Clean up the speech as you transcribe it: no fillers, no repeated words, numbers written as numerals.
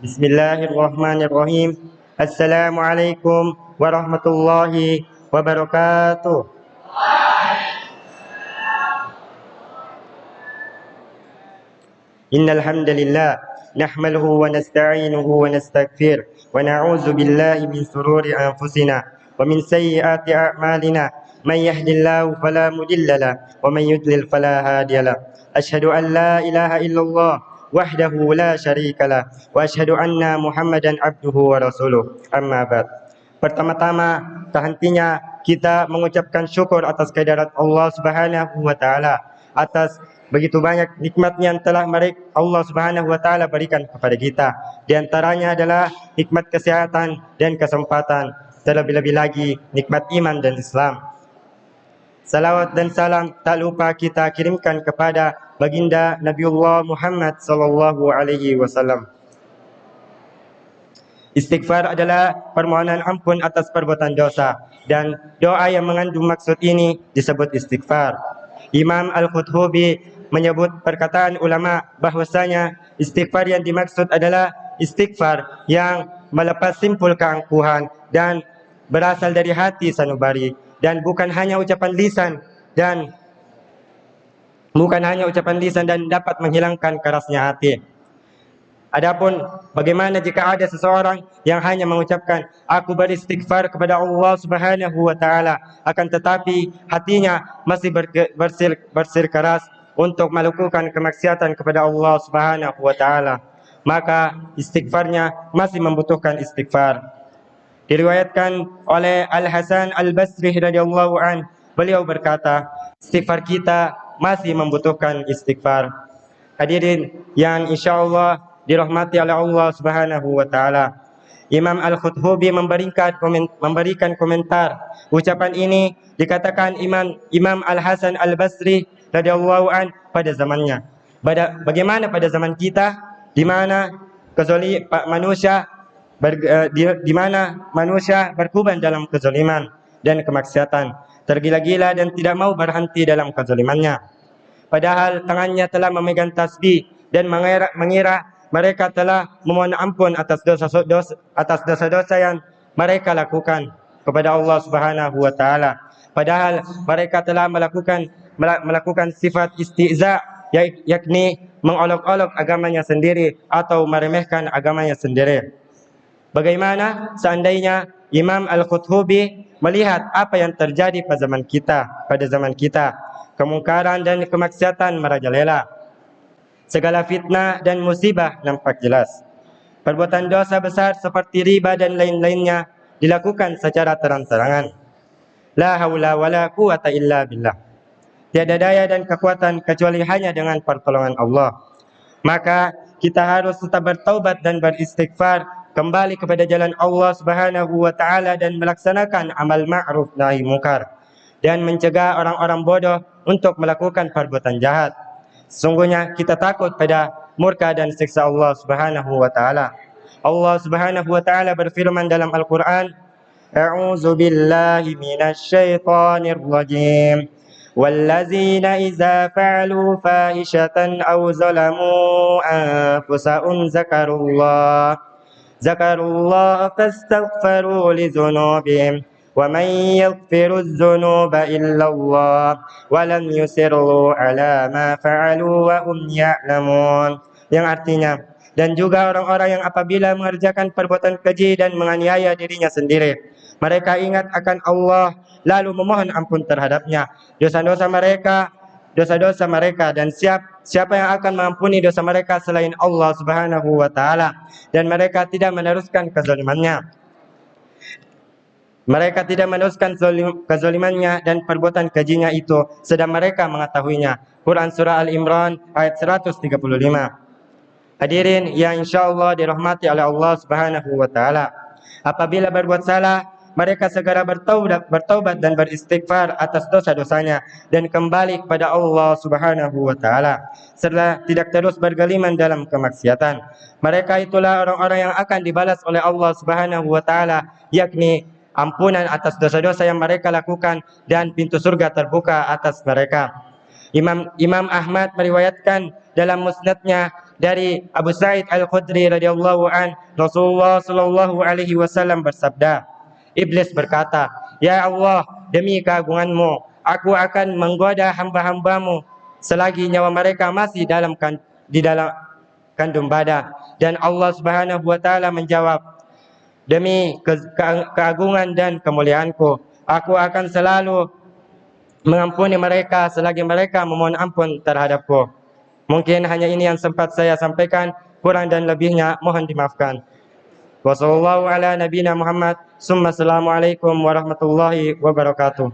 Bismillahirrahmanirrahim. Assalamualaikum warahmatullahi wabarakatuh. Innal hamdalillah nahmaduhu wa nasta'inuhu wa nastaghfir wa na'udzu billahi min shururi anfusina wa min sayyiati a'malina. Man yahdihillahu fala mudilla lahu wa man yudlil fala hadiya lahu. Asyhadu an la ilaha illallah wahdahu la syarika lah wa asyhadu anna Muhammadan abduhu wa rasuluh. Amma ba'd. Pertama-tama tak hentinya kita mengucapkan syukur atas kehadirat Allah Subhanahu wa taala, atas begitu banyak nikmat yang telah Allah Subhanahu wa taala berikan kepada kita. Di antaranya adalah nikmat kesehatan dan kesempatan, terlebih-lebih lagi nikmat iman dan Islam. Salawat dan salam tak lupa kita kirimkan kepada baginda Nabiullah Muhammad sallallahu alaihi wasallam. Istighfar adalah permohonan ampun atas perbuatan dosa, dan doa yang mengandung maksud ini disebut istighfar. Imam Al-Qurtubi menyebut perkataan ulama bahwasanya istighfar yang dimaksud adalah istighfar yang melepas simpul keangkuhan dan berasal dari hati sanubari, dan bukan hanya ucapan lisan dan dapat menghilangkan kerasnya hati. Adapun bagaimana jika ada seseorang yang hanya mengucapkan aku beristighfar kepada Allah Subhanahu wa taala, akan tetapi hatinya masih bersikeras untuk melakukan kemaksiatan kepada Allah Subhanahu wa taala, maka istighfarnya masih membutuhkan istighfar. Diriwayatkan oleh Al-Hasan Al-Basri radhiyallahu an, beliau berkata, istighfar kita masih membutuhkan istighfar. Hadirin yang insyaallah dirahmati oleh Allah Subhanahu wa taala, Imam Al-Qurtubi memberikan komentar ucapan ini. Dikatakan Imam Al-Hasan Al-Basri radhiyallahu an pada zamannya. Bagaimana pada zaman kita, di mana manusia berkuban dalam kezaliman dan kemaksiatan, tergila-gila dan tidak mau berhenti dalam kezalimannya. Padahal tangannya telah memegang tasbih dan mengira mereka telah memohon ampun atas dosa-dosa yang mereka lakukan kepada Allah Subhanahu wa taala. Padahal mereka telah melakukan sifat isti'za, yakni mengolok-olok agamanya sendiri atau meremehkan agamanya sendiri. Bagaimana seandainya Imam Al-Qurtubi melihat apa yang terjadi pada zaman kita, kemungkaran dan kemaksiatan merajalela. Segala fitnah dan musibah nampak jelas. Perbuatan dosa besar seperti riba dan lain-lainnya dilakukan secara terang-terangan. La haula wala quwata illa billah. Tiada daya dan kekuatan kecuali hanya dengan pertolongan Allah. Maka kita harus tetap bertaubat dan beristighfar, kembali kepada jalan Allah Subhanahu wa taala dan melaksanakan amal ma'ruf nahi munkar, dan mencegah orang-orang bodoh untuk melakukan perbuatan jahat. Sesungguhnya kita takut pada murka dan siksa Allah Subhanahu wa taala. Allah Subhanahu wa taala berfirman dalam Al-Qur'an, A'udzu billahi minasy syaithanir rajim. Wallazina idza fa'alu fahishatan aw zalamu anfusahum zakarullah fastaghfiru li dzunubihim wa man yaghfiru dzunuba illa Allah wa lam yusirru ala ma fa'alu wa hum ya'lamun. Yang artinya, dan juga orang-orang yang apabila mengerjakan perbuatan keji dan menganiaya dirinya sendiri, mereka ingat akan Allah lalu memohon ampun terhadapnya dosa-dosa mereka, dan siapa yang akan mengampuni dosa mereka selain Allah Subhanahu wa taala, dan mereka tidak meneruskan kezalimannya dan perbuatan kejinya itu sedang mereka mengetahuinya. Quran surah Al-Imran ayat 135. Hadirin yang insyaallah dirahmati oleh Allah Subhanahu wa taala, apabila berbuat salah, mereka segera bertaubat dan beristighfar atas dosa-dosanya dan kembali kepada Allah Subhanahu wa taala, serta tidak terus bergeliman dalam kemaksiatan. Mereka itulah orang-orang yang akan dibalas oleh Allah Subhanahu wa taala, yakni ampunan atas dosa-dosa yang mereka lakukan dan pintu surga terbuka atas mereka. Imam Ahmad meriwayatkan dalam musnadnya dari Abu Sa'id Al-Khudri radhiyallahu an, Rasulullah sallallahu alaihi wasallam bersabda, iblis berkata, "Ya Allah, demi keagunganmu, aku akan menggoda hamba-hambamu selagi nyawa mereka masih di dalam kandung badan." Dan Allah Subhanahu wa taala menjawab, "Demi keagungan dan kemuliaanku, aku akan selalu mengampuni mereka selagi mereka memohon ampun terhadapku." Mungkin hanya ini yang sempat saya sampaikan, kurang dan lebihnya mohon dimaafkan. Wassallallahu ala nabiyina Muhammad, summa assalamualaikum warahmatullahi wabarakatuh.